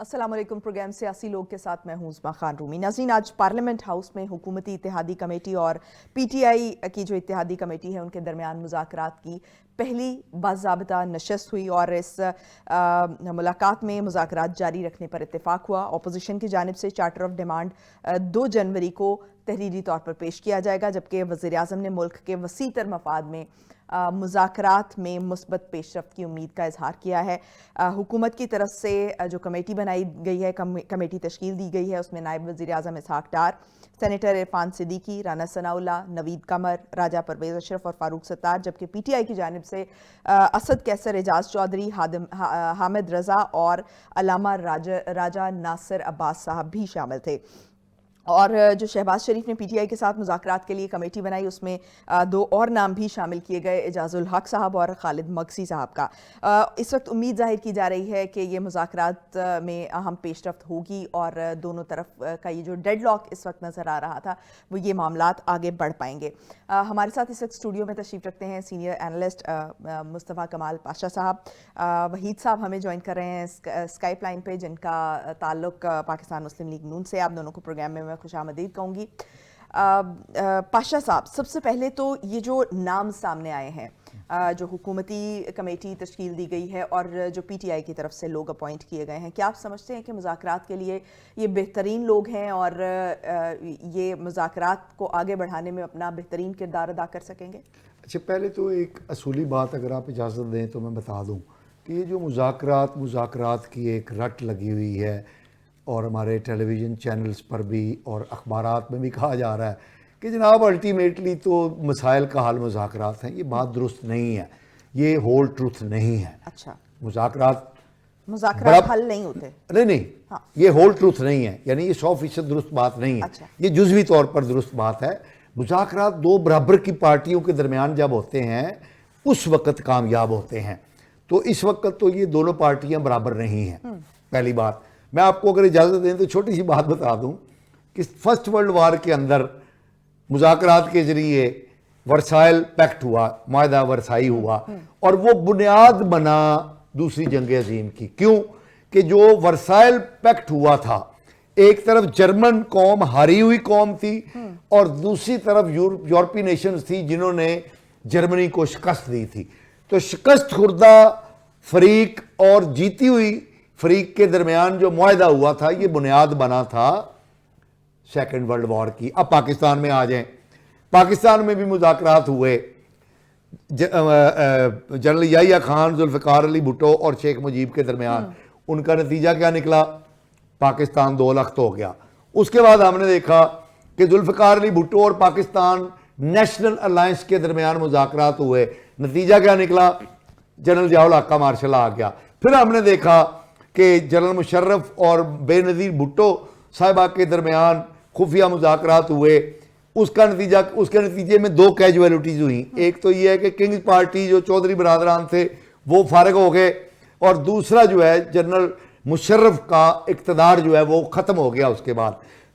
السلام علیکم، پروگرام سیاسی لوگ کے ساتھ میں ہوں عظمیٰ خان رومی۔ ناظرین، آج پارلیمنٹ ہاؤس میں حکومتی اتحادی کمیٹی اور پی ٹی آئی کی جو اتحادی کمیٹی ہے ان کے درمیان مذاکرات کی پہلی باضابطہ نشست ہوئی اور اس ملاقات میں مذاکرات جاری رکھنے پر اتفاق ہوا۔ اپوزیشن کی جانب سے چارٹر آف ڈیمانڈ 2 جنوری کو تحریری طور پر پیش کیا جائے گا، جبکہ وزیر اعظم نے ملک کے وسیع تر مفاد میں مذاکرات میں مثبت پیش رفت کی امید کا اظہار کیا ہے۔ حکومت کی طرف سے جو کمیٹی بنائی گئی ہے، کمیٹی تشکیل دی گئی ہے، اس میں نائب وزیر اعظم اسحاق ڈار، سینیٹر عرفان صدیقی، رانا ثناءاللہ، نوید قمر، راجہ پرویز اشرف اور فاروق ستار، جبکہ پی ٹی آئی کی جانب سے اسد کیسر، اعجاز چودھری، حامد رضا اور علامہ راجہ ناصر عباس صاحب بھی شامل تھے۔ اور جو شہباز شریف نے پی ٹی آئی کے ساتھ مذاکرات کے لیے کمیٹی بنائی، اس میں 2 اور نام بھی شامل کیے گئے، اعجاز الحق صاحب اور خالد مگسی صاحب کا۔ اس وقت امید ظاہر کی جا رہی ہے کہ یہ مذاکرات میں اہم پیش رفت ہوگی اور دونوں طرف کا یہ جو ڈیڈ لاک اس وقت نظر آ رہا تھا وہ یہ معاملات آگے بڑھ پائیں گے۔ ہمارے ساتھ اس وقت اسٹوڈیو میں تشریف رکھتے ہیں سینئر اینالسٹ مصطفیٰ کمال پاشا صاحب۔ وحید صاحب ہمیں جوائن کر رہے ہیں اسکائپ لائن پہ، جن کا تعلق پاکستان مسلم لیگ نون سے۔ آپ دونوں کو پروگرام میں خوش آمدید کہوں گی۔ پاشا صاحب، سب سے پہلے تو یہ جو نام سامنے آئے ہیں، جو حکومتی کمیٹی تشکیل دی گئی ہے اور جو پی ٹی آئی کی طرف سے لوگ اپوائنٹ کیے گئے ہیں، کیا آپ سمجھتے ہیں کہ مذاکرات کے لیے یہ بہترین لوگ ہیں اور یہ مذاکرات کو آگے بڑھانے میں اپنا بہترین کردار ادا کر سکیں گے؟ اچھا، پہلے تو ایک اصولی بات اگر آپ اجازت دیں تو میں بتا دوں کہ یہ جو مذاکرات کی ایک رٹ لگی ہوئی ہے اور ہمارے ٹیلی ویژن چینلز پر بھی اور اخبارات میں بھی کہا جا رہا ہے کہ جناب الٹیمیٹلی تو مسائل کا حل مذاکرات ہیں، یہ بات درست نہیں ہے، یہ ہول ٹروتھ نہیں ہے۔ اچھا، مذاکرات حل نہیں ہوتے؟ نہیں، یہ ہول ٹروتھ نہیں ہے، یعنی یہ 100% درست بات نہیں ہے، یہ جزوی طور پر درست بات ہے۔ مذاکرات 2 برابر کی پارٹیوں کے درمیان جب ہوتے ہیں اس وقت کامیاب ہوتے ہیں، تو اس وقت تو یہ دونوں پارٹیاں برابر نہیں ہیں۔ پہلی بات، میں آپ کو اگر اجازت دیں تو چھوٹی سی بات بتا دوں کہ فرسٹ ورلڈ وار کے اندر مذاکرات کے ذریعے ورسائل پیکٹ ہوا، معاہدہ ورسائی ہوا، اور وہ بنیاد بنا دوسری جنگ عظیم کی۔ کیوں کہ جو ورسائل پیکٹ ہوا تھا، ایک طرف جرمن قوم ہاری ہوئی قوم تھی اور دوسری طرف یورپی نیشنز تھی جنہوں نے جرمنی کو شکست دی تھی، تو شکست خوردہ فریق اور جیتی ہوئی فریق کے درمیان جو معاہدہ ہوا تھا یہ بنیاد بنا تھا سیکنڈ ورلڈ وار کی۔ اب پاکستان میں آ جائیں، پاکستان میں بھی مذاکرات ہوئے، جنرل یحییٰ خان، ذوالفقار علی بھٹو اور شیخ مجیب کے درمیان۔ ان کا نتیجہ کیا نکلا؟ پاکستان 2 لخت ہو گیا۔ اس کے بعد ہم نے دیکھا کہ ذوالفقار علی بھٹو اور پاکستان نیشنل الائنس کے درمیان مذاکرات ہوئے، نتیجہ کیا نکلا؟ جنرل ضیاء الحق کا مارشل آ گیا۔ پھر ہم نے دیکھا کہ جنرل مشرف اور بے نظیر بھٹو صاحبہ کے درمیان خفیہ مذاکرات ہوئے، اس کے نتیجے میں 2 کیجویلٹیز ہوئیں۔ ایک تو یہ ہے کہ کنگز پارٹی جو چودھری برادران تھے وہ فارغ ہو گئے، اور دوسرا جو ہے جنرل مشرف کا اقتدار جو ہے وہ ختم ہو گیا۔ اس کے بعد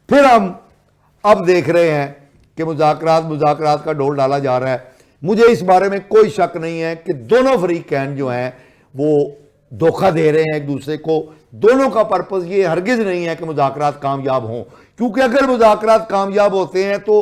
پھر ہم اب دیکھ رہے ہیں کہ مذاکرات کا ڈول ڈالا جا رہا ہے۔ مجھے اس بارے میں کوئی شک نہیں ہے کہ دونوں فریقین جو ہیں وہ دھوکہ دے رہے ہیں ایک دوسرے کو۔ دونوں کا پرپس یہ ہرگز نہیں ہے کہ مذاکرات کامیاب ہوں، کیونکہ اگر مذاکرات کامیاب ہوتے ہیں تو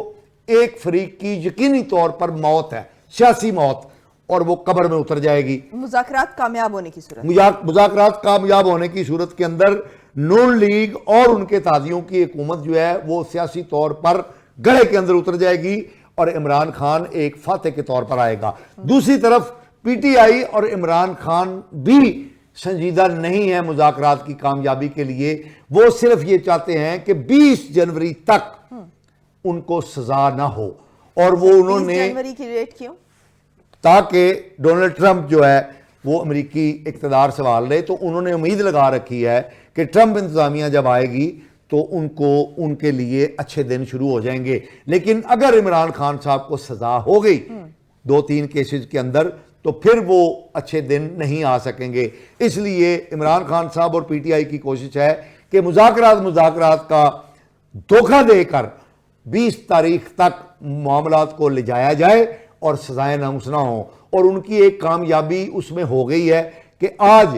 ایک فریق کی یقینی طور پر موت ہے، سیاسی موت، اور وہ قبر میں اتر جائے گی۔ مذاکرات کامیاب ہونے کی صورت مذاکرات کامیاب ہونے کی صورت کے اندر نون لیگ اور ان کے اتحادیوں کی حکومت جو ہے وہ سیاسی طور پر گڑھے کے اندر اتر جائے گی اور عمران خان ایک فاتح کے طور پر آئے گا۔ دوسری طرف پی ٹی آئی اور عمران خان بھی سنجیدہ نہیں ہے مذاکرات کی کامیابی کے لیے۔ وہ صرف یہ چاہتے ہیں کہ 20 جنوری تک ان کو سزا نہ ہو، اور وہ انہوں نے 20 جنوری کی ڈیٹ کیوں؟ تاکہ ڈونلڈ ٹرمپ جو ہے وہ امریکی اقتدار سنبھال لے، تو انہوں نے امید لگا رکھی ہے کہ ٹرمپ انتظامیہ جب آئے گی تو ان کے لیے اچھے دن شروع ہو جائیں گے۔ لیکن اگر عمران خان صاحب کو سزا ہو گئی 2-3 کیسز کے اندر تو پھر وہ اچھے دن نہیں آ سکیں گے۔ اس لیے عمران خان صاحب اور پی ٹی آئی کی کوشش ہے کہ مذاکرات کا دھوکہ دے کر 20 تاریخ تک معاملات کو لے جایا جائے اور سزائیں ناممکن نہ ہوں۔ اور ان کی ایک کامیابی اس میں ہو گئی ہے کہ آج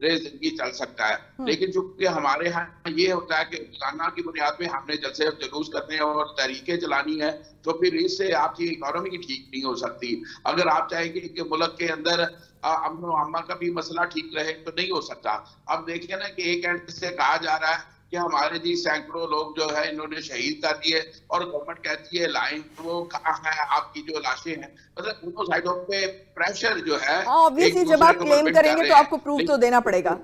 زندگی چل سکتا ہے. لیکن چونکہ ہمارے ہاں یہ ہوتا ہے کہ روزانہ کی بنیاد پہ ہم نے جلسے جلوس کرنے ہیں اور تحریکیں چلانی ہے, تو پھر اس سے آپ کی اکانومی ٹھیک نہیں ہو سکتی. اگر آپ چاہیں گے کہ ملک کے اندر امن و امان کا بھی مسئلہ ٹھیک رہے تو نہیں ہو سکتا. اب دیکھیں نا کہ ایک اینڈ سے کہا جا رہا ہے کہ ہمارے جی سینکڑوں لوگ جو ہے انہوں نے شہید کر دیے, اور گورنمنٹ کہتی ہے لائن وہ کہاں ہے آپ کی جو لاشیں ہیں. مطلب دونوں سائڈوں پہ پریشر جو ہے, obviously جب آپ کلیم کریں گے تو آپ کو پروف تو دینا پڑے گا.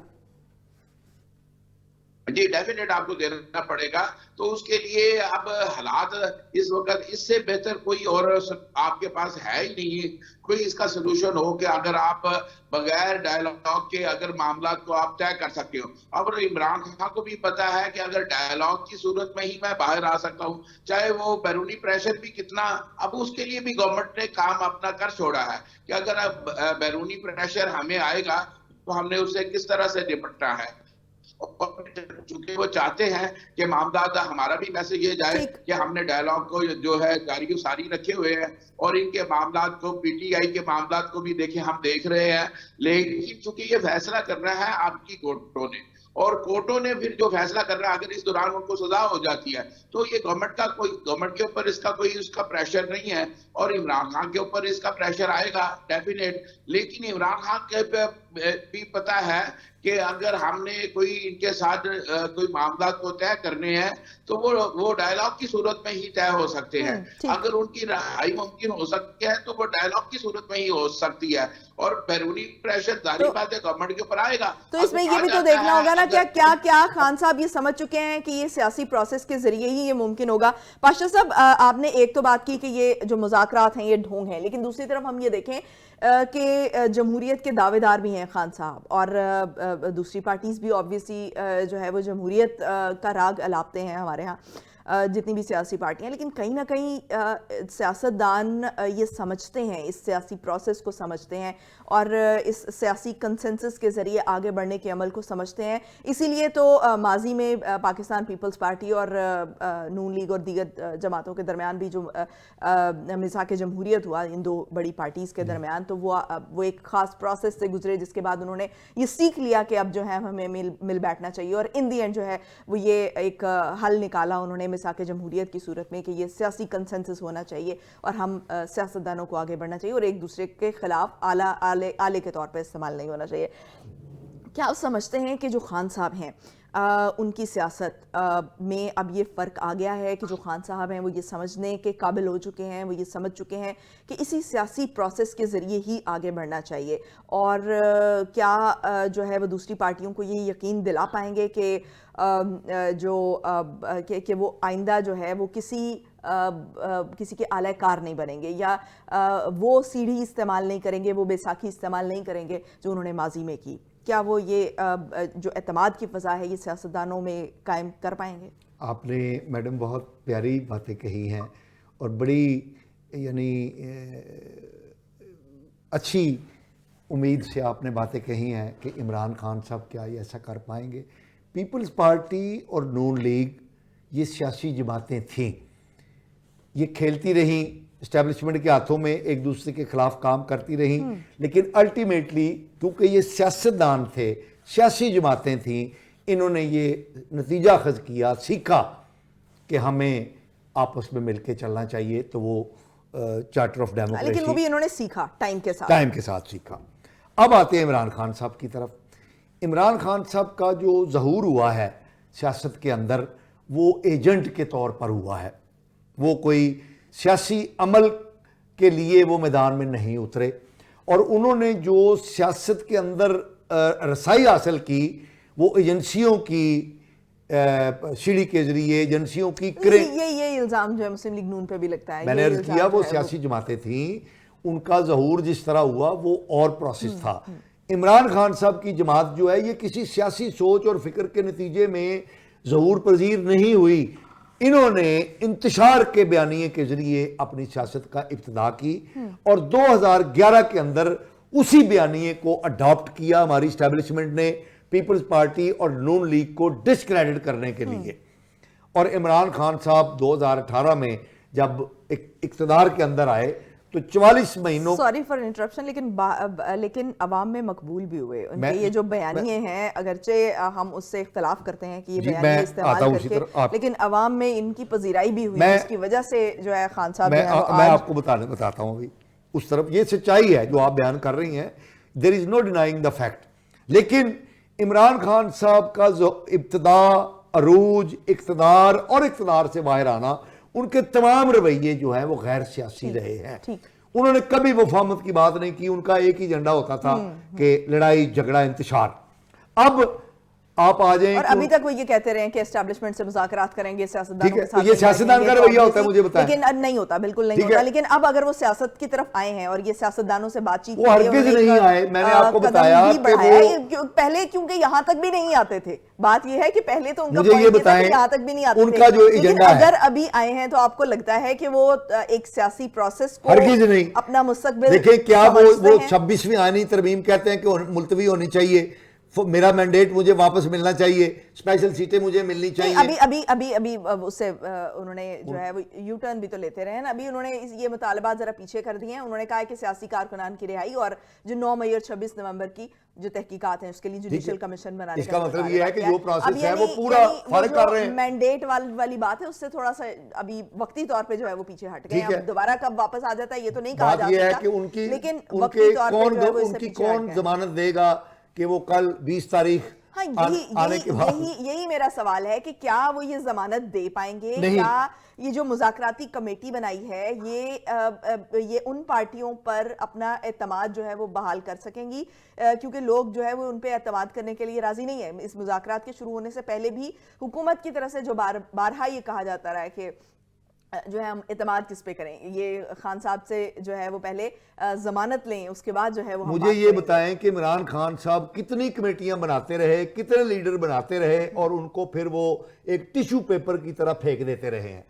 جی ڈیفینیٹ آپ کو دینا پڑے گا. تو اس کے لیے اب حالات اس وقت اس سے بہتر کوئی اور آپ کے پاس ہے ہی نہیں کوئی اس کا سلوشن ہو کہ اگر آپ بغیر ڈائیلاگ کے اگر معاملات کو آپ طے کر سکتے ہو. اب عمران خان کو بھی پتا ہے کہ اگر ڈائیلاگ کی صورت میں ہی میں باہر آ سکتا ہوں, چاہے وہ بیرونی پریشر بھی کتنا, اب اس کے لیے بھی گورنمنٹ نے کام اپنا کر چھوڑا ہے کہ اگر بیرونی پریشر ہمیں آئے گا تو ہم نے اس سے کس طرح سے نپٹنا ہے. چونکہ وہ چاہتے ہیں کہ معاملات, ہمارا بھی میسج یہ جائے کہ ہم نے ڈائیلاگ کو جو ہے جاری و ساری رکھے ہوئے ہیں, اور ان کے معاملات کو پی ٹی آئی کے معاملات کو بھی دیکھیں ہم دیکھ رہے ہیں. لیکن چونکہ یہ فیصلہ کرنا ہے آپ کی کورٹوں نے, اور کورٹوں نے پھر جو فیصلہ کر رہا ہے اگر اس دوران ان کو سزا ہو جاتی ہے تو یہ گورنمنٹ کے اوپر اس کا پریشر نہیں ہے, اور عمران خان کے اوپر اس کا پریشر آئے گا ڈیفینیٹ. لیکن عمران خان کے بھی پتا ہے کہ اگر ہم نے کوئی ان کے ساتھ کوئی معاملات کو طے کرنے ہیں تو وہ ڈائیلاگ کی صورت میں ہی طے ہو سکتے ہیں. اگر ان کی رہائی ممکن ہو سکتی ہے تو وہ ڈائیلاگ کی صورت میں ہی ہو سکتی ہے, اور بیرونی پریشر ظاہر بات ہے گورنمنٹ کے اوپر آئے گا. تو اس میں یہ بھی تو دیکھنا ہوگا نا کیا خان صاحب یہ سمجھ چکے ہیں کہ یہ سیاسی پروسیس کے ذریعے ہی یہ ممکن ہوگا. پاشا صاحب آپ نے ایک تو بات کی کہ یہ جو مذاکرات ہیں یہ ڈھونگ ہیں, لیکن دوسری طرف ہم یہ دیکھیں کہ جمہوریت کے دعوے دار بھی ہیں خان صاحب, اور دوسری پارٹیز بھی آبویسلی جو ہے وہ جمہوریت کا راگ الاپتے ہیں ہمارے ہاں جتنی بھی سیاسی پارٹیاں. لیکن کہیں نہ کہیں سیاستدان یہ سمجھتے ہیں, اس سیاسی پروسیس کو سمجھتے ہیں, اور اس سیاسی کنسنسس کے ذریعے آگے بڑھنے کے عمل کو سمجھتے ہیں. اسی لیے تو ماضی میں پاکستان پیپلز پارٹی اور نون لیگ اور دیگر جماعتوں کے درمیان بھی جو میثاق جمہوریت ہوا ان دو بڑی پارٹیز کے درمیان, تو وہ ایک خاص پروسیس سے گزرے جس کے بعد انہوں نے یہ سیکھ لیا کہ اب جو ہے ہمیں مل بیٹھنا چاہیے, اور ان دی اینڈ جو ہے وہ یہ ایک حل نکالا انہوں نے میثاق جمہوریت کی صورت میں کہ یہ سیاسی کنسنسس ہونا چاہیے اور ہم سیاستدانوں کو آگے بڑھنا چاہیے اور ایک دوسرے کے خلاف آلے کے طور پہ استعمال نہیں ہونا چاہیے. کیا آپ سمجھتے ہیں کہ جو خان صاحب ہیں ان کی سیاست میں اب یہ فرق آ گیا ہے کہ جو خان صاحب ہیں وہ یہ سمجھنے کے قابل ہو چکے ہیں, وہ یہ سمجھ چکے ہیں کہ اسی سیاسی پروسیس کے ذریعے ہی آگے بڑھنا چاہیے, اور کیا جو ہے وہ دوسری پارٹیوں کو یہ یقین دلا پائیں گے کہ کہ وہ آئندہ جو ہے وہ کسی کے اعلی کار نہیں بنیں گے, یا وہ سیڑھی استعمال نہیں کریں گے, وہ بیساکھی استعمال نہیں کریں گے جو انہوں نے ماضی میں کی؟ کیا وہ یہ جو اعتماد کی فضا ہے یہ سیاستدانوں میں قائم کر پائیں گے؟ آپ نے میڈم بہت پیاری باتیں کہی ہیں, اور بڑی یعنی اچھی امید سے آپ نے باتیں کہی ہیں کہ عمران خان صاحب کیا یہ ایسا کر پائیں گے. پیپلز پارٹی اور نون لیگ یہ سیاسی جماعتیں تھیں, یہ کھیلتی رہیں, اسٹیبلشمنٹ کے ہاتھوں میں ایک دوسرے کے خلاف کام کرتی رہیں, لیکن الٹیمیٹلی کیونکہ یہ سیاستدان تھے, سیاسی جماعتیں تھیں, انہوں نے یہ نتیجہ اخذ کیا, سیکھا کہ ہمیں آپس میں مل کے چلنا چاہیے, تو وہ چارٹر آف ڈیموکریسی, لیکن وہ بھی انہوں نے سیکھا ٹائم کے ساتھ سیکھا. اب آتے ہیں عمران خان صاحب کی طرف. عمران خان صاحب کا جو ظہور ہوا ہے سیاست کے اندر وہ ایجنٹ کے طور پر ہوا ہے, وہ کوئی سیاسی عمل کے لیے وہ میدان میں نہیں اترے, اور انہوں نے جو سیاست کے اندر رسائی حاصل کی وہ ایجنسیوں کی سیڑھی کے ذریعے, ایجنسیوں کی یہ الزام جو ہے مسلم لیگ نون پہ بھی لگتا ہے, میں نے عرض کیا وہ سیاسی جماعتیں تھیں, ان کا ظہور جس طرح ہوا وہ اور پروسیس تھا. عمران خان صاحب کی جماعت جو ہے یہ کسی سیاسی سوچ اور فکر کے نتیجے میں ظہور پذیر نہیں ہوئی, انہوں نے انتشار کے بیانیے کے ذریعے اپنی سیاست کا ابتدا کی, اور 2011 کے اندر اسی بیانیے کو اڈاپٹ کیا ہماری اسٹیبلشمنٹ نے پیپلز پارٹی اور نون لیگ کو ڈسکریڈٹ کرنے کے لیے. اور عمران خان صاحب 2018 میں جب اقتدار کے اندر آئے تو 44 مہینوں سوری فار انٹرپشن، لیکن عوام میں مقبول بھی ہوئے ان کے یہ جو بیانیے ہیں، اگرچہ ہم اس سے اختلاف کرتے ہیں کہ یہ بیانیے استعمال کر کے، لیکن عوام میں ان کی پذیرائی بھی ہوئی، جس کی وجہ سے جو ہے خان صاحب میں آپ کو بتاتا ہوں ابھی اس طرف یہ سچائی ہے جو آپ بیان کر رہی ہیں، دیر از نو ڈینائنگ دا فیکٹ. لیکن عمران خان صاحب کا جو ابتدا، عروج، اقتدار اور اقتدار سے باہر آنا، ان کے تمام رویے جو ہیں وہ غیر سیاسی رہے ہیں. انہوں نے کبھی وفامت کی بات نہیں کی، ان کا ایک ہی ایجنڈا ہوتا تھا کہ لڑائی جھگڑا انتشار. اب آپ آ جائیں، اور ابھی تک وہ یہ کہتے رہے ہیں کہ اسٹیبلشمنٹ سے مذاکرات کریں گے، سیاستدانوں کے ساتھ. یہ سیاستدان کا رویہ ہوتا ہے، مجھے بتائیں. لیکن نہیں ہوتا، بالکل نہیں ہوتا. لیکن اب اگر وہ سیاست کی طرف آئے ہیں اور یہ سیاستدانوں سے بات چیت، وہ ہرگز نہیں آئے. میں نے آپ کو بتایا کہ وہ پہلے کیونکہ یہاں تک بھی نہیں آتے تھے. بات یہ ہے کہ پہلے تو ان کا مجھے یہ بتائیں یہاں تک بھی نہیں آتے ان کا جو ایجنڈا ہے، اگر ابھی آئے ہیں تو آپ کو لگتا ہے کہ وہ ایک سیاسی پروسیس کو ہرگز نہیں اپنا مستقبل دیکھیں. کیا وہ 26ویں آئینی ترمیم کہتے ہیں کہ ملتوی ہونی چاہیے، میرا مینڈیٹ مجھے واپس ملنا چاہیے، اسپیشل سیٹیں مجھے ملنی چاہیے. ابھی اس سے انہوں نے جو ہے وہ یو ٹرن بھی تو لیتے رہے نا. ابھی انہوں نے یہ مطالبات ذرا پیچھے کر دیے ہیں. انہوں نے کہا کہ سیاسی کارکنان کی رہائی اور جو 9 مئی اور 26 نومبر کی جو تحقیقات ہیں اس کے لیے جوڈیشل کمیشن بنانے اس کا مطلب یہ ہے کہ جو پروسیس ہے وہ پورا فارغ کر رہے ہیں. مینڈیٹ والی بات ہے، اس سے تھوڑا سا ابھی وقتی طور پہ جو ہے وہ پیچھے ہٹ گئے ہیں. اب دوبارہ کب واپس آ جاتا ہے یہ تو نہیں کہا جا بات یہ ہے سکتا، کہ لیکن وقتی طور پہ جو ہے وہ اس سے ان کی پیچھے ہٹ کون گئے. ضمانت دے گا کہ وہ کل 20 تاریخ یہی میرا سوال ہے کہ کیا وہ یہ ضمانت دے پائیں گے؟ کیا یہ جو مذاکراتی کمیٹی بنائی ہے یہ ان پارٹیوں پر اپنا اعتماد جو ہے وہ بحال کر سکیں گی؟ کیونکہ لوگ جو ہے وہ ان پہ اعتماد کرنے کے لیے راضی نہیں ہے. اس مذاکرات کے شروع ہونے سے پہلے بھی حکومت کی طرف سے جو بارہا یہ کہا جاتا رہا ہے کہ جو ہے ہم اعتماد کس پہ کریں، یہ خان صاحب سے جو ہے وہ پہلے ضمانت لیں، اس کے بعد جو ہے وہ مجھے یہ بتائیں کہ عمران خان صاحب کتنی کمیٹیاں بناتے رہے، کتنے لیڈر بناتے رہے اور ان کو پھر وہ ایک ٹیشو پیپر کی طرح پھینک دیتے رہے ہیں.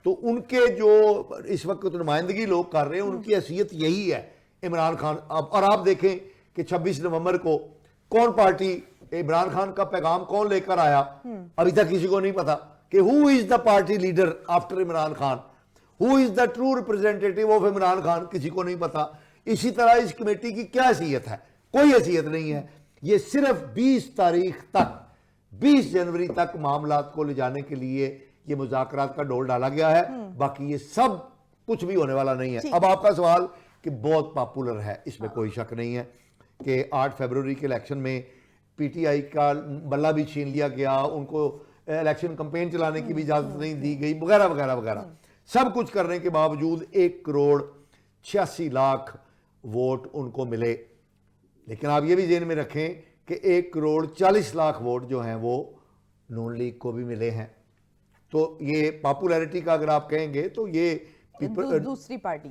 تو ان کے جو اس وقت نمائندگی لوگ کر رہے ہیں ان کی حیثیت یہی ہے عمران خان. اور آپ دیکھیں کہ 26 نومبر کو کون پارٹی عمران خان کا پیغام کون لے کر آیا، ابھی تک کسی کو نہیں پتا کہ who is the party leader after Imran Khan, who is the true representative of Imran Khan, کسی کو نہیں پتا. اسی طرح اس کمیٹی کی کیا حیثیت ہے؟ کوئی حیثیت نہیں ہے. یہ صرف 20 تاریخ تک، 20 جنوری تک معاملات کو لے جانے کے لیے یہ مذاکرات کا ڈول ڈالا گیا ہے. باقی یہ سب کچھ بھی ہونے والا نہیں ہے. اب آپ کا سوال کہ بہت پاپولر ہے، اس میں کوئی شک نہیں ہے کہ 8 فیبروری کے الیکشن میں پی ٹی آئی کا بلہ بھی چھین لیا گیا، ان کو الیکشن کمپین چلانے کی بھی اجازت نہیں دی گئی، وغیرہ وغیرہ وغیرہ. سب کچھ کرنے کے باوجود 1,86,00,000 ووٹ ان کو ملے. لیکن آپ یہ بھی ذہن میں رکھیں کہ 1,40,00,000 ووٹ جو ہیں وہ نون لیگ کو بھی ملے ہیں. تو یہ پاپولیرٹی کا اگر آپ کہیں گے تو یہ دوسری پارٹی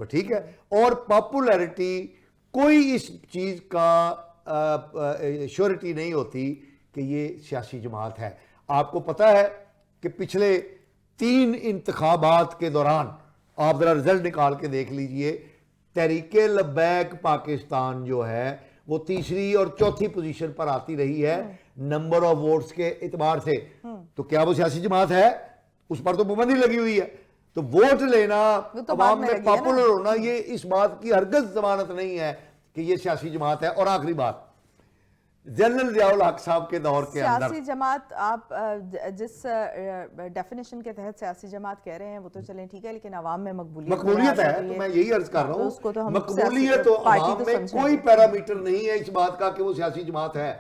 ٹھیک ہے. اور پاپولیرٹی کوئی اس چیز کا شیورٹی نہیں ہوتی کہ یہ سیاسی جماعت ہے. آپ کو پتہ ہے کہ پچھلے 3 انتخابات کے دوران آپ ذرا رزلٹ نکال کے دیکھ لیجئے، تحریک لبیک پاکستان جو ہے وہ تیسری اور چوتھی پوزیشن پر آتی رہی ہے نمبر آف ووٹس کے اعتبار سے. تو کیا وہ سیاسی جماعت ہے؟ اس پر تو پابندی لگی ہوئی ہے. تو ووٹ لینا، عوام میں پاپولر ہونا، یہ اس بات کی ہرگز ضمانت نہیں ہے کہ یہ سیاسی جماعت ہے. اور آخری بات، جنرل ضیاء الحق صاحب کے دور کے اندر سیاسی جماعت، آپ جس ڈیفینیشن کے تحت سیاسی جماعت کہہ رہے ہیں وہ تو چلیں ٹھیک ہے، لیکن عوام میں مقبولیت ہے. تو میں یہی عرض کر رہا ہوں، مقبولیت تو عوام میں کوئی پیرامیٹر نہیں ہے اس بات کا کہ وہ سیاسی جماعت ہے.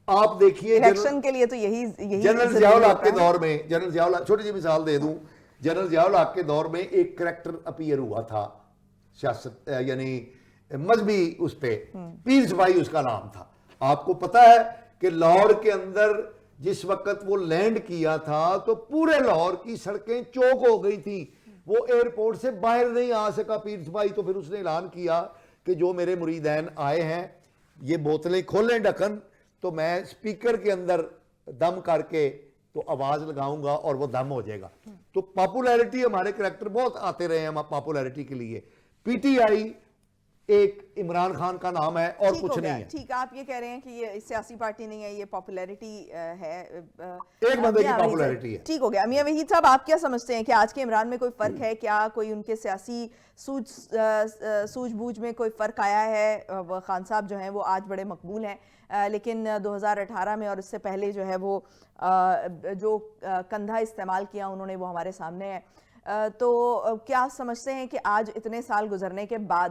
آپ دیکھیے الیکشن کے لیے تو یہی جنرل ضیاء الحق کے دور میں، جنرل ضیاء الحق، چھوٹی سی مثال دے دوں، جنرل ضیاء الحق کے دور میں ایک کریکٹر اپیئر ہوا تھا سیاست، یعنی مذہبی، اس پہ پیر صفائی اس کا نام تھا. آپ کو پتا ہے کہ لاہور کے اندر جس وقت وہ لینڈ کیا تھا تو پورے لاہور کی سڑکیں چوک ہو گئی تھیں. وہ ایئرپورٹ سے باہر نہیں آ سکا پیر صفائی. تو پھر اس نے اعلان کیا کہ جو میرے مریدین آئے ہیں یہ بوتلیں کھولیں ڈھکن، تو میں اسپیکر کے اندر دم کر کے تو آواز لگاؤں گا اور وہ دم ہو جائے گا. تو پاپولیرٹی، ہمارے کریکٹر بہت آتے رہے ہیں پاپولیرٹی کے لیے. پی ٹی آئی ایک عمران خان کا نام ہے اور ٹھیک کچھ ہو نہیں گیا، ہے. ٹھیک آپ یہ کہہ رہے ہیں کہ یہ سیاسی پارٹی نہیں ہے، یہ پاپولیرٹی ہے. ایک بندے کی پاپولیرٹی ہے. ٹھیک ہو گیا. میاں وحید صاحب آپ کیا سمجھتے ہیں کہ آج کے عمران میں کوئی فرق ہے کیا؟ کوئی ان کے سیاسی سوجھ بوجھ میں کوئی فرق آیا ہے؟ خان صاحب جو ہیں وہ آج بڑے مقبول ہیں، لیکن 2018 میں اور اس سے پہلے جو ہے وہ جو کندھا استعمال کیا انہوں نے وہ ہمارے سامنے ہے. تو کیا سمجھتے ہیں کہ آج اتنے سال گزرنے کے بعد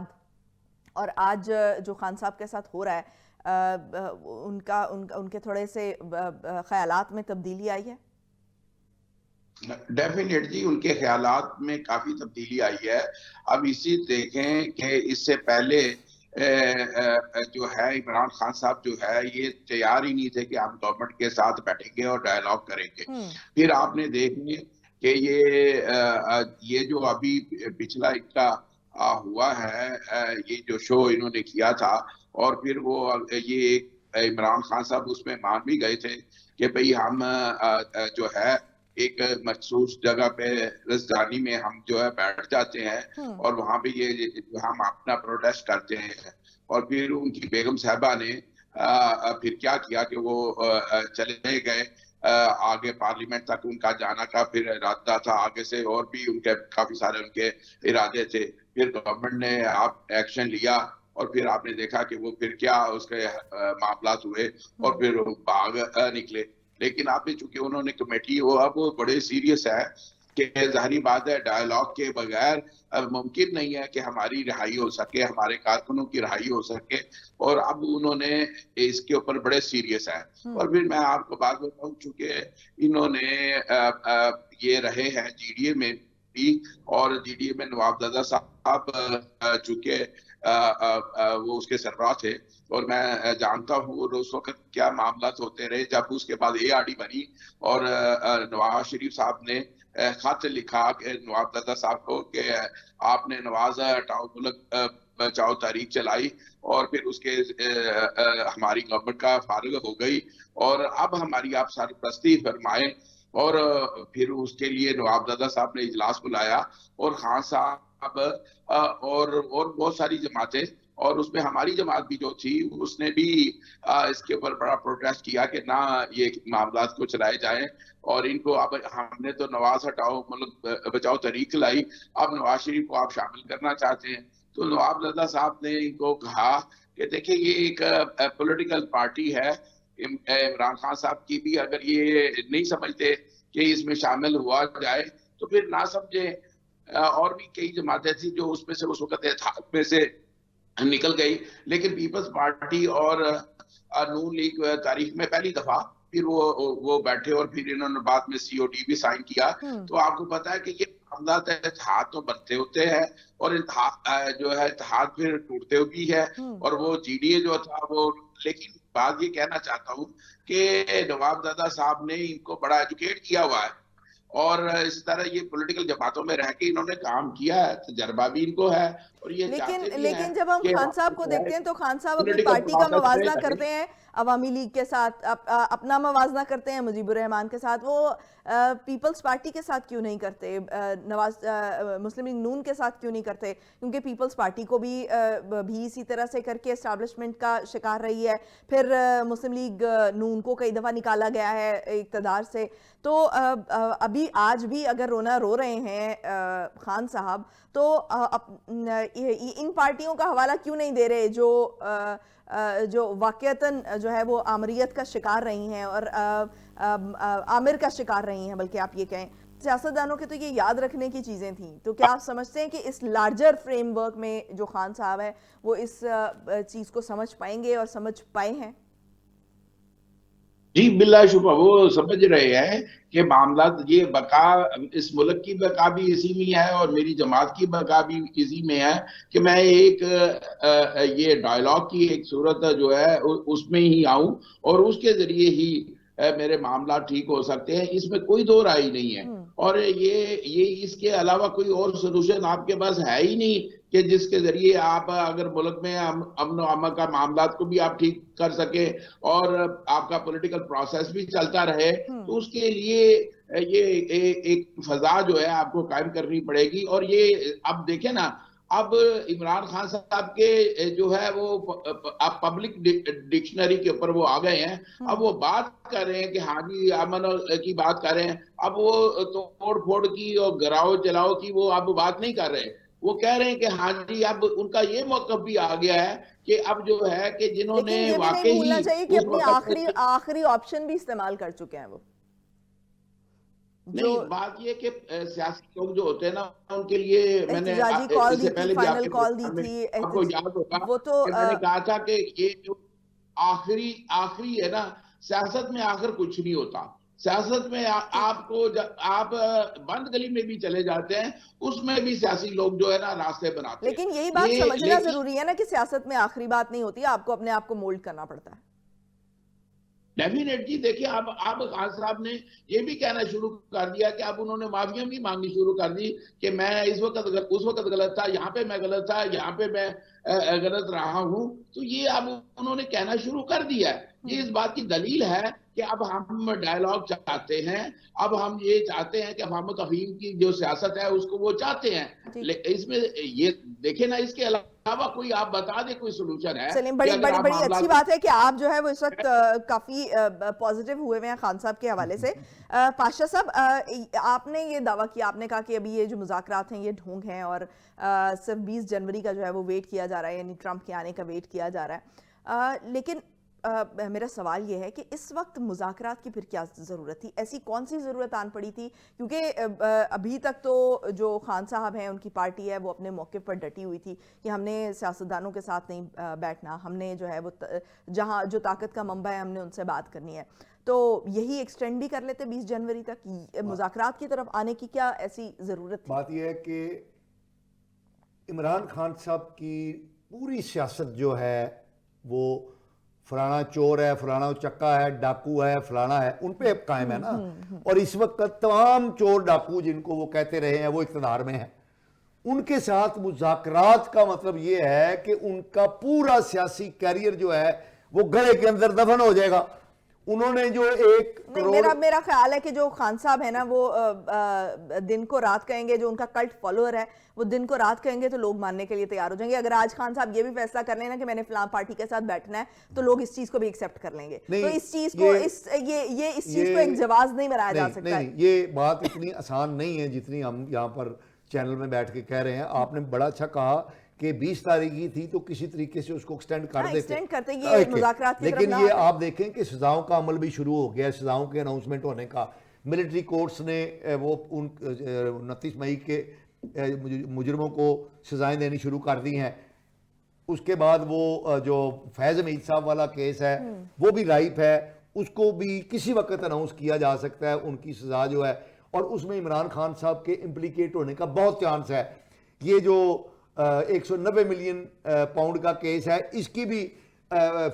اور آج جو خان صاحب کے ساتھ ہو رہا ہے ان کے تھوڑے سے خیالات میں تبدیلی آئی ہے؟ ڈیفینیٹلی ان کے خیالات میں کافی تبدیلی آئی ہے. اب اسی دیکھیں کہ اس سے پہلے جو ہے عمران خان صاحب جو ہے یہ تیار ہی نہیں تھے کہ ہم گورنمنٹ کے ساتھ بیٹھیں گے اور ڈائیلاگ کریں گے. پھر آپ نے دیکھیں کہ یہ جو ابھی پچھلا ان کا ہوا ہے، یہ جو شو انہوں نے کیا تھا، اور پھر وہ یہ عمران خان صاحب اس میں مان بھی گئے تھے کہ بھئی ہم جو ہے ایک مخصوص جگہ پہ رزدانی میں ہم جو ہے بیٹھ جاتے ہیں اور وہاں پہ یہ ہم اپنا پروٹیسٹ کرتے ہیں. اور پھر ان کی بیگم صاحبہ نے پھر کیا کیا کہ وہ چلے گئے آگے پارلیمنٹ تک ان کا جانا کا پھر ارادہ تھا، آگے سے اور بھی ان کے کافی سارے ان کے ارادے تھے. پھر گورنمنٹ نے ایکشن لیا اور پھر آپ نے دیکھا کہ وہ پھر کیا اس کے معاملات ہوئے اور پھر بھاگ نکلے. لیکن آپ نے چونکہ انہوں نے کمیٹی وہ اب بڑے سیریس ہے کہ ظاہری بات ہے ڈائیلاگ کے بغیر ممکن نہیں ہے کہ ہماری رہائی ہو سکے، ہمارے کارکنوں کی رہائی ہو سکے، اور اب انہوں نے اس کے اوپر بڑے سیریس ہے. اور پھر میں آپ کو بات بتاؤں چونکہ انہوں نے یہ رہے ہیں جی ڈی اے میں بھی، اور جی ڈی اے میں نواب زادہ صاحب چونکہ وہ اس کے سربراہ تھے اور میں جانتا ہوں اس وقت کیا معاملات ہوتے رہے. جب اس کے بعد اے آر ڈی بنی اور نواز شریف صاحب نے خط لکھا کہ نواب زادہ صاحب کو کہ آپ نے نواز ہٹاؤ ملک بچاؤ تحریک چلائی اور پھر اس کے ہماری گورنمنٹ کا فارغ ہو گئی اور اب ہماری آپ سرپرستی فرمائیں. اور پھر اس کے لیے نواب زادہ صاحب نے اجلاس بلایا اور خان صاحب اور بہت ساری جماعتیں، اور اس میں ہماری جماعت بھی جو تھی اس نے بھی اس کے اوپر بڑا پروٹیسٹ کیا کہ نہ یہ معاملات کو چلائے جائیں. اور ان کو اب ہم نے تو نواز ہٹاؤ ملک بچاؤ تحریک چلائی، اب نواز شریف کو آپ شامل کرنا چاہتے ہیں. تو نواب زادہ صاحب نے ان کو کہا کہ دیکھیں یہ ایک پولیٹیکل پارٹی ہے، عمران خان صاحب کی بھی اگر یہ نہیں سمجھتے کہ اس میں شامل ہوا جائے تو پھر نہ سمجھیں. اور بھی کئی جماعتیں تھیں جو اس میں سے اس وقت اتحاد میں سے نکل گئی، لیکن پیپلز پارٹی اور نون لیگ تاریخ میں پہلی دفعہ پھر وہ بیٹھے اور پھر انہوں نے بعد میں سی او ڈی بھی سائن کیا. تو آپ کو پتا ہے کہ یہ معاملات اتحاد تو بنتے ہوتے ہیں اور جو ہے اتحاد پھر ٹوٹتے بھی ہے. اور وہ جی ڈی اے جو تھا وہ، لیکن بات یہ کہنا چاہتا ہوں کہ نواب زادہ صاحب نے ان کو بڑا ایجوکیٹ کیا ہوا ہے اور اس طرح یہ پولیٹیکل جماعتوں میں رہ کے انہوں نے کام کیا ہے، تجربہ بھی ان کو ہے اور یہ چاہتے بھی ہیں. لیکن جب ہم خان صاحب کو دیکھتے ہیں تو خان صاحب اپنی پولیٹیکل پارٹی کا پروسیس موازنہ میں کرتے ہیں عوامی لیگ کے ساتھ، اپنا موازنہ کرتے ہیں مجیب الرحمان کے ساتھ. وہ پیپلز پارٹی کے ساتھ کیوں نہیں کرتے؟ مسلم لیگ نون کے ساتھ کیوں نہیں کرتے؟ کیونکہ پیپلز پارٹی کو بھی اسی طرح سے کر کے اسٹیبلشمنٹ کا شکار رہی ہے، پھر مسلم لیگ نون کو کئی دفعہ نکالا گیا ہے اقتدار سے. تو ابھی آج بھی اگر رونا رو رہے ہیں خان صاحب تو ان پارٹیوں کا حوالہ کیوں نہیں دے رہے جو واقعتاً جو ہے وہ آمریت کا شکار رہی ہیں اور آمر کا شکار رہی ہیں؟ بلکہ آپ یہ کہیں سیاستدانوں کے تو یہ یاد رکھنے کی چیزیں تھیں. تو کیا آپ سمجھتے ہیں کہ اس لارجر فریم ورک میں جو خان صاحب ہیں وہ اس چیز کو سمجھ پائیں گے اور سمجھ پائے ہیں؟ جی بلا شبہ وہ سمجھ رہے ہیں کہ معاملات یہ بقا، اس ملک کی بقا بھی اسی میں ہے اور میری جماعت کی بقا بھی اسی میں ہے کہ میں ایک یہ ڈائیلاگ کی ایک صورت جو ہے اس میں ہی آؤں اور اس کے ذریعے ہی میرے معاملات ٹھیک ہو سکتے ہیں. اس میں کوئی دو رائے نہیں ہے اور یہ اس کے علاوہ کوئی اور سلوشن آپ کے پاس ہے ہی نہیں کہ جس کے ذریعے آپ اگر ملک میں امن و امان کا معاملات کو بھی آپ ٹھیک کر سکیں اور آپ کا پولیٹیکل پروسیس بھی چلتا رہے. تو اس کے لیے یہ ایک فضا جو ہے آپ کو قائم کرنی پڑے گی. اور یہ اب دیکھیں نا، اب عمران خان صاحب کے جو ہے وہ اب پبلک ڈکشنری کے اوپر وہ آ گئے ہیں. اب وہ بات کر رہے ہیں کہ ہاں جی امن کی بات کر رہے ہیں. اب وہ توڑ پھوڑ کی اور گراؤ جلاؤ کی وہ اب بات نہیں کر رہے. وہ کہہ رہے ہیں کہ ہاں جی اب ان کا یہ موقف بھی آ گیا ہے کہ اب جو ہے کہ جنہوں نے لیکن یہ بھی نہیں واقعی بھولنا چاہیے کہ اس اپنی وقت آخری آپشن بھی استعمال کر چکے ہیں وہ. نہیں بات یہ کہ سیاسی لوگ جو ہوتے ہیں نا ان کے لیے میں نے احتجاجی کال اس دی سے تھی، پہلے بھی آپ فائنل کے کال دی پروگرام میں تھی، آپ کو یاد ہوگا وہ تو کہ میں نے کہا تھا کہ یہ جو آخری ہے نا، سیاست میں آخر کچھ نہیں ہوتا. سیاست میں آپ کو آپ بند گلی میں بھی چلے جاتے ہیں اس میں بھی سیاسی لوگ جو ہے نا راستے بناتے ہیں. لیکن یہی بات سمجھنا ضروری ہے نا کہ سیاست میں آخری بات نہیں ہوتی، آپ کو اپنے آپ کو مولڈ کرنا پڑتا ہے. ڈیفینیٹلی دیکھیں اب خان صاحب نے یہ بھی کہنا شروع کر دیا کہ اب انہوں نے معافیاں بھی مانگنی شروع کر دی کہ میں اس وقت غلط تھا، یہاں پہ میں غلط تھا، یہاں پہ میں غلط رہا ہوں. تو یہ اب انہوں نے کہنا شروع کر دیا ہے. یہ اس بات کی دلیل ہے کہ اب ہم ڈائیلاگ چاہتے ہیں، اب ہم یہ چاہتے ہیں کہ محمد افہیم کی جو سیاست ہے اس کو وہ چاہتے ہیں. اس میں یہ دیکھیں نا، اس کے علاوہ کوئی آپ بتا دیں کوئی سلوشن ہے؟ چلیں، بڑی اچھی بات ہے کہ آپ جو ہے وہ اس وقت کافی پازیٹیو ہوئے ہوئے ہیں خان صاحب کے حوالے سے. پاشا صاحب، آپ نے یہ دعویٰ کیا، آپ نے کہا کہ ابھی یہ جو مذاکرات ہیں یہ ڈھونگ ہیں اور صرف 20 جنوری کا جو ہے وہ ویٹ کیا جا رہا ہے، یعنی ٹرمپ کے آنے کا ویٹ کیا جا رہا ہے. لیکن میرا سوال یہ ہے کہ اس وقت مذاکرات کی پھر کیا ضرورت تھی؟ ایسی کون سی ضرورت آن پڑی تھی؟ کیونکہ ابھی تک تو جو خان صاحب ہیں ان کی پارٹی ہے وہ اپنے موقف پر ڈٹی ہوئی تھی کہ ہم نے سیاستدانوں کے ساتھ نہیں بیٹھنا، ہم نے جو ہے وہ جہاں جو طاقت کا منبع ہے ہم نے ان سے بات کرنی ہے. تو یہی ایکسٹینڈ بھی کر لیتے 20 جنوری تک. مذاکرات کی طرف آنے کی کیا ایسی ضرورت تھی؟ بات یہ ہے کہ عمران خان صاحب کی پوری سیاست جو ہے وہ فلانا چور ہے، فلانا چکا ہے، ڈاکو ہے، فلانا ہے، ان پہ قائم ہے نا. اور اس وقت تمام چور ڈاکو جن کو وہ کہتے رہے ہیں وہ اقتدار میں ہیں. ان کے ساتھ مذاکرات کا مطلب یہ ہے کہ ان کا پورا سیاسی کیریئر جو ہے وہ گڑھے کے اندر دفن ہو جائے گا. انہوں نے جو 1 کروڑ، میرا خیال ہے کہ جو خان صاحب ہے نا وہ دن کو رات کہیں گے، جو ان کا کلٹ فالوور ہے وہ دن کو رات کہیں گے تو لوگ ماننے کے لیے تیار ہو جائیں گے. اگر آج خان صاحب یہ بھی فیصلہ کر لیں نا کہ میں نے فلاں پارٹی کے ساتھ بیٹھنا ہے تو لوگ اس چیز کو بھی ایکسیپٹ کر لیں گے. تو اس چیز کو ایک جواز نہیں بنایا جا سکتا. نہیں، یہ بات اتنی آسان نہیں ہے جتنی ہم یہاں پر چینل میں بیٹھ کے کہہ رہے ہیں. آپ نے بڑا اچھا کہا کہ 20 تاریخ کی تھی تو کسی طریقے سے اس کو ایکسٹینڈ کر دیتے، لیکن یہ آپ دیکھیں کہ سزاؤں کا عمل بھی شروع ہو گیا. سزاؤں کے اناؤنسمنٹ ہونے کا، ملٹری کورٹس نے وہ 29 مئی کے مجرموں کو سزائیں دینی شروع کر دی ہیں. اس کے بعد وہ جو فیض حمید صاحب والا کیس ہے وہ بھی رائپ ہے، اس کو بھی کسی وقت اناؤنس کیا جا سکتا ہے ان کی سزا جو ہے. اور اس میں عمران خان صاحب کے امپلیکیٹ ہونے کا بہت چانس ہے. یہ جو 190 ملین پاؤنڈ کا کیس ہے اس کی بھی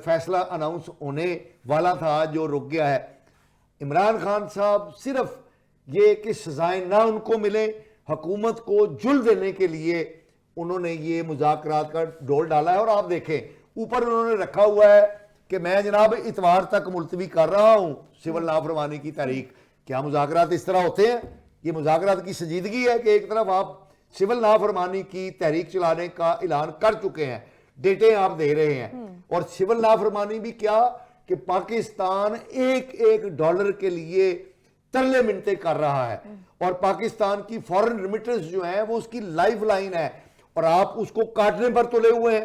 فیصلہ اناؤنس ہونے والا تھا جو رک گیا ہے. عمران خان صاحب صرف یہ کہ سزائیں نہ ان کو ملیں، حکومت کو جل دینے کے لیے انہوں نے یہ مذاکرات کا ڈول ڈالا ہے. اور آپ دیکھیں اوپر انہوں نے رکھا ہوا ہے کہ میں جناب اتوار تک ملتوی کر رہا ہوں سول نافرمانی کی تاریخ. کیا مذاکرات اس طرح ہوتے ہیں؟ یہ مذاکرات کی سنجیدگی ہے کہ ایک طرف آپ سول نافرمانی کی تحریک چلانے کا اعلان کر چکے ہیں، ڈیٹیں آپ دے رہے ہیں، اور سول نافرمانی بھی کیا کہ پاکستان ایک ڈالر کے لیے ترلے منتے کر رہا ہے اور پاکستان کی فورن ریمیٹنس جو ہیں وہ اس کی لائف لائن ہے اور آپ اس کو کاٹنے پر تلے ہوئے ہیں.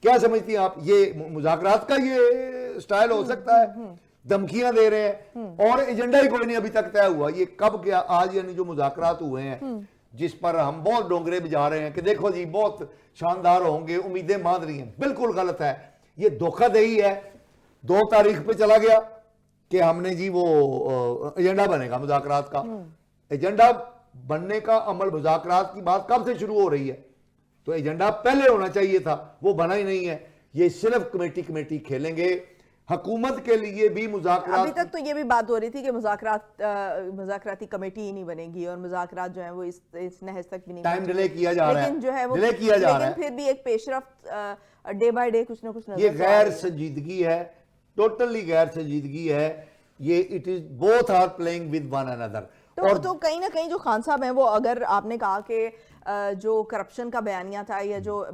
کیا سمجھتی ہیں آپ یہ مذاکرات کا یہ سٹائل ہو سکتا ہے؟ دھمکیاں دے رہے ہیں اور ایجنڈا ہی کوئی نہیں ابھی تک طے ہوا. یہ کب کیا آج یعنی جو مذاکرات ہوئے ہیں جس پر ہم بہت ڈونگرے بجا رہے ہیں کہ دیکھو جی بہت شاندار ہوں گے، امیدیں باندھ رہی ہیں، بالکل غلط ہے. یہ دھوکہ دہی ہے. 2 تاریخ پہ چلا گیا کہ ہم نے جی وہ ایجنڈا بنے گا مذاکرات کا. ایجنڈا بننے کا عمل مذاکرات کی بات کب سے شروع ہو رہی ہے؟ تو ایجنڈا پہلے ہونا چاہیے تھا، وہ بنا ہی نہیں ہے. یہ صرف کمیٹی کھیلیں گے. حکومت کے لیے بھی مذاکرات، ابھی تک تو یہ بھی بات ہو رہی تھی کہ مذاکراتی کمیٹی ہی نہیں بنے گی اور مذاکرات جو ہیں وہ اس نحس تک بھی نہیں، ٹائم ڈیلے کیا جا رہا ہے، لیکن جو ہے وہ لیکن پھر بھی ایک پیش رفت ڈے بائی ڈے کچھ نہ کچھ نظر. یہ غیر سنجیدگی ہے، ٹوٹلی غیر سنجیدگی ہے. یہ it is both are playing with one اندر. تو کہیں نہ کہیں جو خان صاحب ہیں وہ، اگر آپ نے کہا کہ جو کرپشن کا بیانیہ تھا یا جو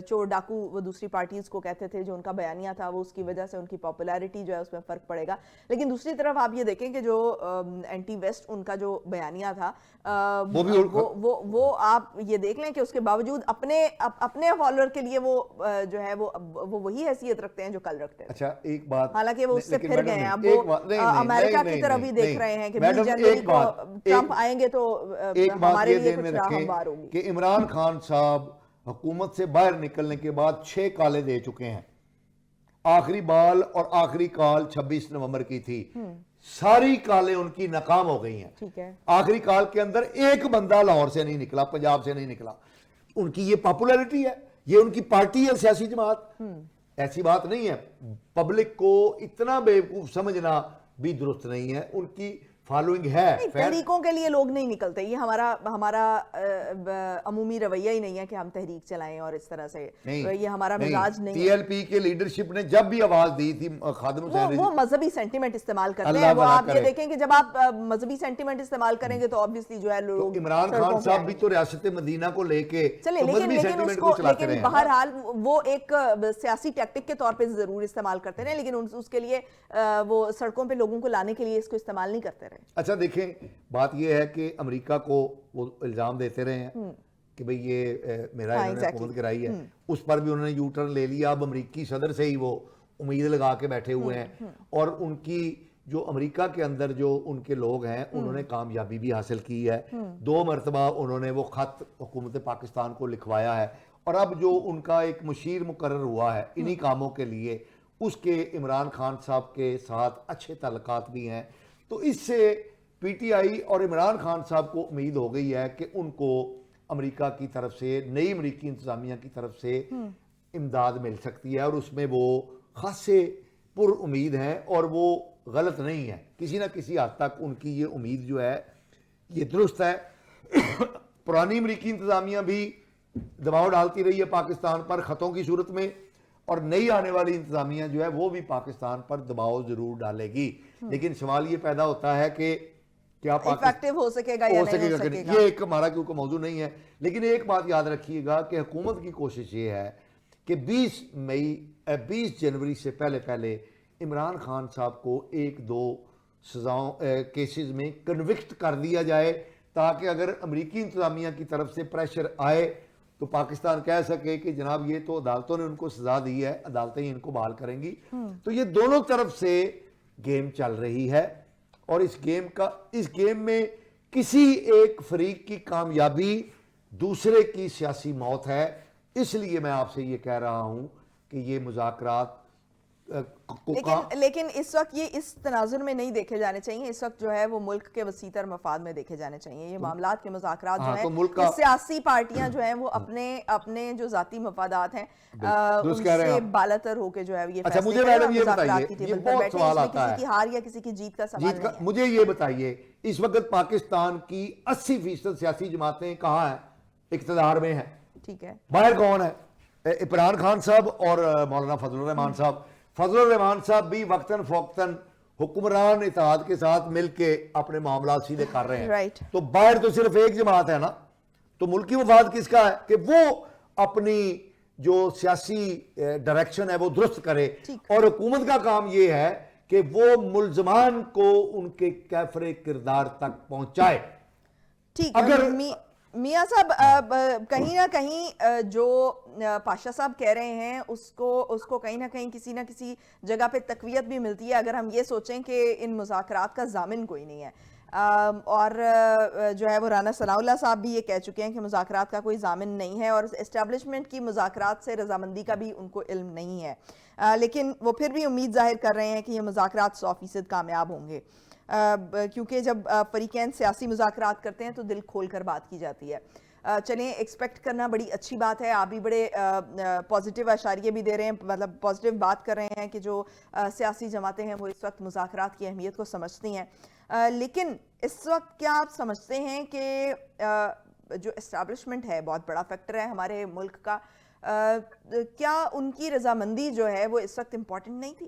چور ڈاکو وہ دوسری پارٹیز کو کہتے تھے جو ان کا بیانیہ تھا وہ اس کی وجہ سے ان کی پاپولیرٹی جو ہے اس میں فرق پڑے گا. لیکن دوسری طرف آپ یہ دیکھیں کہ جو اینٹی ویسٹ ان کا جو بیانیہ تھا وہ آپ یہ دیکھ لیں کہ اس کے باوجود اپنے فالوور کے لیے وہ جو ہے وہ وہی حیثیت رکھتے ہیں جو کل رکھتے تھے. اچھا ایک بات, حالانکہ وہ اس سے پھر گئے ہیں, اب وہ امریکہ کی طرف بھی دیکھ رہے ہیں کہ 20 جنوری کو ٹرمپ آئیں گے تو ہمارے لیے کچھ راہ ہموار ہوگی. کہ عمران خان صاحب حکومت سے باہر نکلنے کے بعد 6 کالیں دے چکے ہیں. آخری بال اور آخری کال 26 نومبر کی تھی, ساری کالیں ان کی ناکام ہو گئی ہیں. ٹھیک ہے, آخری کال کے اندر ایک بندہ لاہور سے نہیں نکلا, پنجاب سے نہیں نکلا. ان کی یہ پاپولیرٹی ہے, یہ ان کی پارٹی ہے, سیاسی جماعت. ایسی بات نہیں ہے. پبلک کو اتنا بیوقوف سمجھنا بھی درست نہیں ہے. ان کی فالوئنگ ہے. تحریکوں کے لیے لوگ نہیں نکلتے, یہ ہمارا عمومی رویہ ہی نہیں ہے کہ ہم تحریک چلائیں اور اس طرح سے, یہ ہمارا مزاج نہیں ہے. ٹی ایل پی کے لیڈرشپ نے جب بھی آواز دی تھی خادم حسین, وہ مذہبی سینٹیمنٹ استعمال کرتے ہیں. وہ آپ یہ دیکھیں کہ جب آپ مذہبی سینٹیمنٹ استعمال کریں گے تو obviously جو ہے لوگ, عمران خان صاحب بھی تو ریاست مدینہ کو لے کے مذہبی سینٹیمنٹ کو چلاتے رہے ہیں. بہرحال وہ ایک سیاسی ٹیکٹک کے طور پہ ضرور استعمال کرتے رہے, لیکن اس کے لیے وہ سڑکوں پہ لوگوں کو لانے کے لیے اس کو استعمال نہیں کرتے رہے. اچھا دیکھیں, بات یہ ہے کہ امریکہ کو وہ الزام دیتے رہے ہیں کہ بھئی یہ میرا انہوں نے حکومت کرائی ہے, اس پر بھی انہوں نے یو ٹرن لے لیا. اب امریکی صدر سے ہی وہ امید لگا کے بیٹھے ہوئے ہیں, اور ان کی جو امریکہ کے اندر جو ان کے لوگ ہیں انہوں نے کامیابی بھی حاصل کی ہے. 2 مرتبہ انہوں نے وہ خط حکومت پاکستان کو لکھوایا ہے, اور اب جو ان کا ایک مشیر مقرر ہوا ہے انہی کاموں کے لیے, اس کے عمران خان صاحب کے ساتھ اچھے تعلقات بھی ہیں. تو اس سے پی ٹی آئی اور عمران خان صاحب کو امید ہو گئی ہے کہ ان کو امریکہ کی طرف سے, نئی امریکی انتظامیہ کی طرف سے امداد مل سکتی ہے, اور اس میں وہ خاصے پر امید ہیں, اور وہ غلط نہیں ہے. کسی نہ کسی حد تک ان کی یہ امید جو ہے یہ درست ہے. پرانی امریکی انتظامیہ بھی دباؤ ڈالتی رہی ہے پاکستان پر خطوں کی صورت میں, اور نئی آنے والی انتظامیہ جو ہے وہ بھی پاکستان پر دباؤ ضرور ڈالے گی. لیکن سوال یہ پیدا ہوتا ہے کہ کیا ایفیکٹو ہو سکے گا یا نہیں ہو سکے گا, یہ ایک ہمارا کیونکہ موضوع نہیں ہے. لیکن ایک بات یاد رکھیے گا کہ حکومت کی کوشش یہ ہے کہ 20 جنوری سے پہلے عمران خان صاحب کو 1-2 سزاؤں کیسز میں کنوکٹ کر دیا جائے, تاکہ اگر امریکی انتظامیہ کی طرف سے پریشر آئے تو پاکستان کہہ سکے کہ جناب یہ تو عدالتوں نے ان کو سزا دی ہے, عدالتیں ہی ان کو بحال کریں گی. تو یہ دونوں طرف سے گیم چل رہی ہے, اور اس گیم میں کسی ایک فریق کی کامیابی دوسرے کی سیاسی موت ہے. اس لیے میں آپ سے یہ کہہ رہا ہوں کہ یہ مذاکرات لیکن اس وقت یہ اس تناظر میں نہیں دیکھے جانے چاہیے. اس وقت جو ہے وہ ملک کے وسیع تر مفاد میں دیکھے جانے چاہیے. یہ معاملات کے مذاکرات جو ہیں, سیاسی پارٹیاں جو ہیں وہ اپنے جو ذاتی مفادات ہیں ان سے بالاتر ہو کے جو ہے یہ فیصلے کریں, مذاکرات کی ٹیبل پر بیٹھیں. اس میں کسی کی ہار یا کسی کی جیت کا سوال نہیں ہے. مجھے یہ بتائیے, اس وقت پاکستان کی 80% سیاسی جماعتیں کہاں ہیں؟ اقتدار میں ہیں. ٹھیک ہے, باہر کون ہے؟ عمران خان صاحب اور مولانا فضل الرحمان صاحب. فضل الرحمان صاحب بھی وقتاً فوقتاً حکمران اتحاد کے ساتھ مل کے اپنے معاملات سیدھے کر رہے ہیں. تو باہر تو صرف ایک جماعت ہے نا, تو ملکی مفاد کس کا ہے کہ وہ اپنی جو سیاسی ڈائریکشن ہے وہ درست کرے, اور حکومت کا کام یہ ہے کہ وہ ملزمان کو ان کے کیفر کردار تک پہنچائے. ٹھیک ہے میاں صاحب, کہیں نہ کہیں جو پاشا صاحب کہہ رہے ہیں اس کو کہیں نہ کہیں کسی نہ کسی جگہ پہ تقویت بھی ملتی ہے, اگر ہم یہ سوچیں کہ ان مذاکرات کا ضامن کوئی نہیں ہے. اور جو ہے وہ رانا ثناء اللہ صاحب بھی یہ کہہ چکے ہیں کہ مذاکرات کا کوئی ضامن نہیں ہے, اور اسٹیبلشمنٹ کی مذاکرات سے رضامندی کا بھی ان کو علم نہیں ہے. لیکن وہ پھر بھی امید ظاہر کر رہے ہیں کہ یہ مذاکرات 100% کامیاب ہوں گے, کیونکہ جب فریقین سیاسی مذاکرات کرتے ہیں تو دل کھول کر بات کی جاتی ہے. چلیں ایکسپیکٹ کرنا بڑی اچھی بات ہے. آپ بھی بڑے پازیٹیو اشاریے بھی دے رہے ہیں, مطلب پازیٹیو بات کر رہے ہیں کہ جو سیاسی جماعتیں ہیں وہ اس وقت مذاکرات کی اہمیت کو سمجھتی ہیں. لیکن اس وقت کیا آپ سمجھتے ہیں کہ جو اسٹیبلشمنٹ ہے بہت بڑا فیکٹر ہے ہمارے ملک کا, کیا ان کی رضامندی جو ہے وہ اس وقت امپورٹنٹ نہیں تھی؟